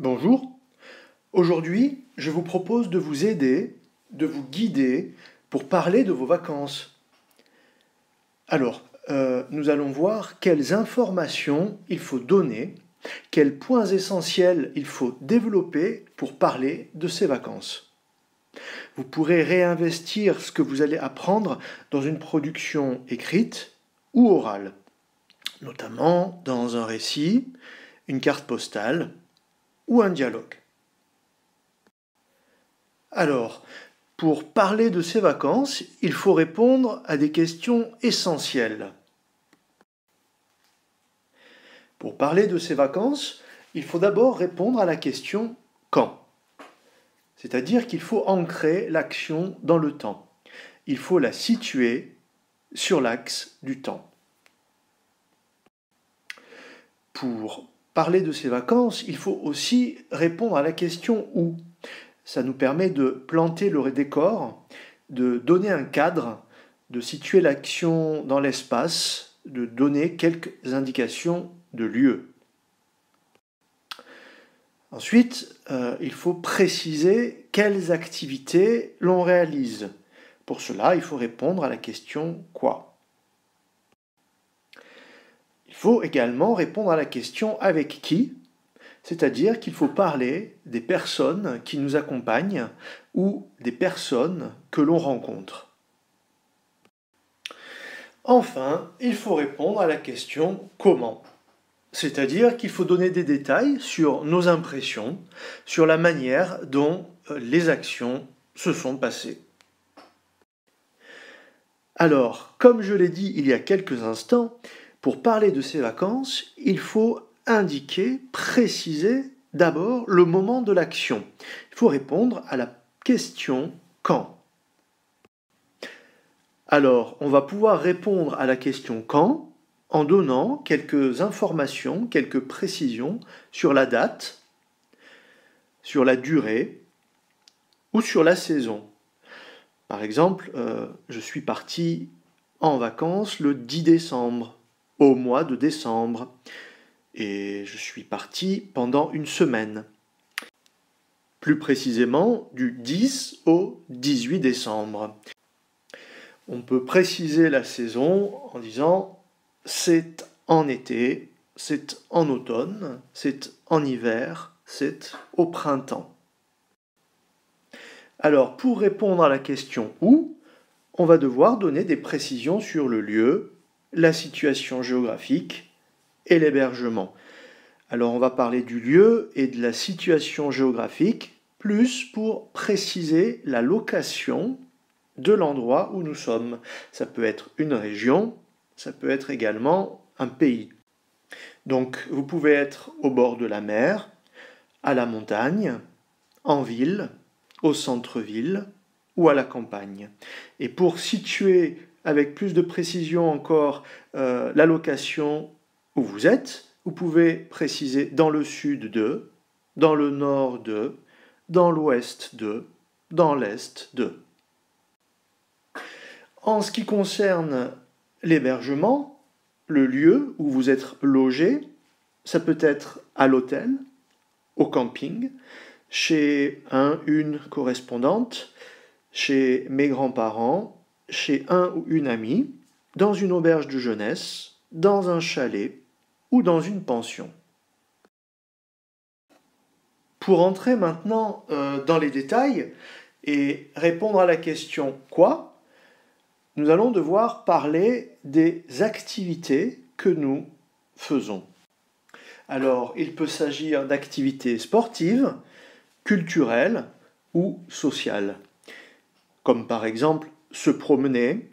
Bonjour, aujourd'hui je vous propose de vous aider, de vous guider pour parler de vos vacances. Alors, nous allons voir quelles informations il faut donner, quels points essentiels il faut développer pour parler de ces vacances. Vous pourrez réinvestir ce que vous allez apprendre dans une production écrite ou orale, notamment dans un récit, une carte postale ou un dialogue. Alors, pour parler de ces vacances, il faut répondre à des questions essentielles. Pour parler de ces vacances, il faut d'abord répondre à la question « quand ?». C'est-à-dire qu'il faut ancrer l'action dans le temps. Il faut la situer sur l'axe du temps. Pour parler de ces vacances, il faut aussi répondre à la question « où ?». Ça nous permet de planter le décor, de donner un cadre, de situer l'action dans l'espace, de donner quelques indications de lieu. Ensuite, il faut préciser quelles activités l'on réalise. Pour cela, il faut répondre à la question « quoi ?». Il faut également répondre à la question « avec qui ?». C'est-à-dire qu'il faut parler des personnes qui nous accompagnent ou des personnes que l'on rencontre. Enfin, il faut répondre à la question « comment ?». C'est-à-dire qu'il faut donner des détails sur nos impressions, sur la manière dont les actions se sont passées. Alors, comme je l'ai dit il y a quelques instants, pour parler de ces vacances, il faut indiquer, préciser d'abord le moment de l'action. Il faut répondre à la question « quand ». Alors, on va pouvoir répondre à la question « quand » en donnant quelques informations, quelques précisions sur la date, sur la durée ou sur la saison. Par exemple, je suis parti en vacances le 10 décembre, au mois de décembre. Et je suis parti pendant une semaine. Plus précisément, du 10 au 18 décembre. On peut préciser la saison en disant c'est en été, c'est en automne, c'est en hiver, c'est au printemps. Alors, pour répondre à la question où, on va devoir donner des précisions sur le lieu, la situation géographique et l'hébergement. Alors on va parler du lieu et de la situation géographique, plus pour préciser la location de l'endroit où nous sommes. Ça peut être une région, ça peut être également un pays. Donc vous pouvez être au bord de la mer, à la montagne, en ville, au centre-ville ou à la campagne. Et pour situer avec plus de précision encore la location où vous êtes, vous pouvez préciser dans le sud de, dans le nord de, dans l'ouest de, dans l'est de. En ce qui concerne l'hébergement, le lieu où vous êtes logé, ça peut être à l'hôtel, au camping, chez une correspondante, chez mes grands-parents, chez un ou une amie, dans une auberge de jeunesse, dans un chalet ou dans une pension. Pour entrer maintenant dans les détails et répondre à la question « quoi ?», nous allons devoir parler des activités que nous faisons. Alors, il peut s'agir d'activités sportives, culturelles ou sociales, comme par exemple se promener,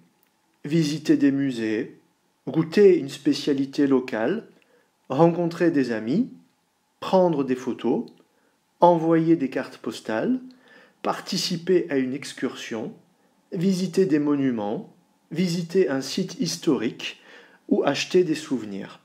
visiter des musées, goûter une spécialité locale, rencontrer des amis, prendre des photos, envoyer des cartes postales, participer à une excursion, visiter des monuments, visiter un site historique ou acheter des souvenirs.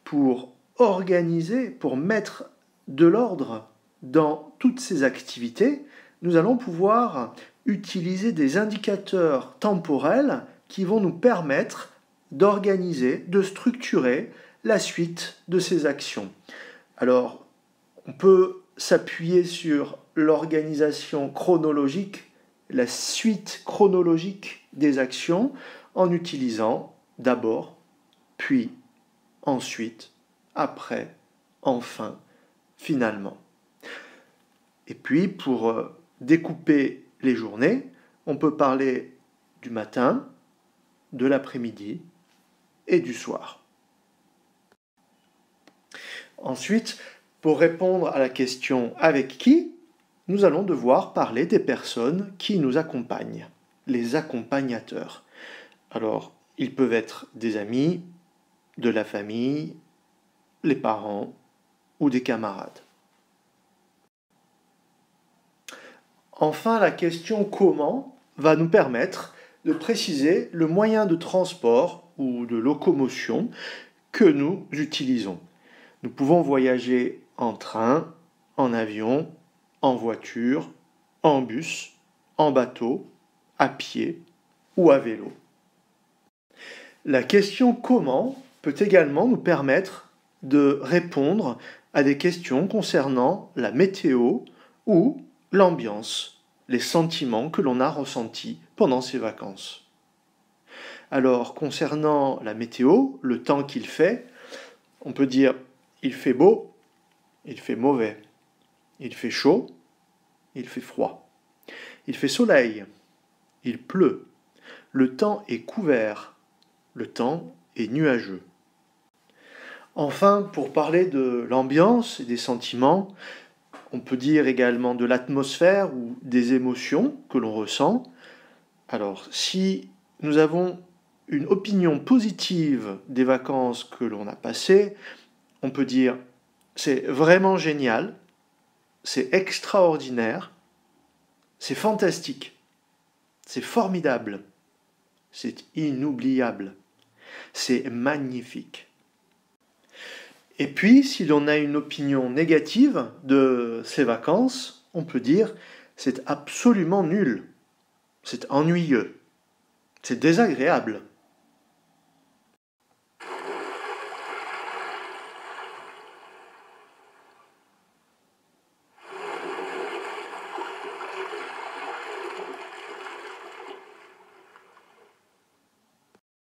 Pour organiser, pour mettre de l'ordre dans toutes ces activités, nous allons pouvoir utiliser des indicateurs temporels qui vont nous permettre d'organiser, de structurer la suite de ces actions. Alors, On peut s'appuyer sur l'organisation chronologique, la suite chronologique des actions en utilisant d'abord, puis, ensuite, après, enfin, finalement. Et puis, pour découper les journées, on peut parler du matin, de l'après-midi et du soir. Ensuite, pour répondre à la question « avec qui ?», nous allons devoir parler des personnes qui nous accompagnent, les accompagnateurs. Alors, ils peuvent être des amis, de la famille, les parents ou des camarades. Enfin, la question « comment ?» va nous permettre de préciser le moyen de transport ou de locomotion que nous utilisons. Nous pouvons voyager en train, en avion, en voiture, en bus, en bateau, à pied ou à vélo. La question « comment ?» peut également nous permettre de répondre à des questions concernant la météo ou l'ambiance, les sentiments que l'on a ressentis pendant ces vacances. Alors, concernant la météo, le temps qu'il fait, on peut dire il fait beau, il fait mauvais, il fait chaud, il fait froid, il fait soleil, il pleut, le temps est couvert, le temps est nuageux. Enfin, pour parler de l'ambiance et des sentiments, on peut dire également de l'atmosphère ou des émotions que l'on ressent. Alors, si nous avons une opinion positive des vacances que l'on a passées, on peut dire c'est vraiment génial, c'est extraordinaire, c'est fantastique, c'est formidable, c'est inoubliable, c'est magnifique. Et puis, si l'on a une opinion négative de ces vacances, on peut dire c'est absolument nul, c'est ennuyeux, c'est désagréable,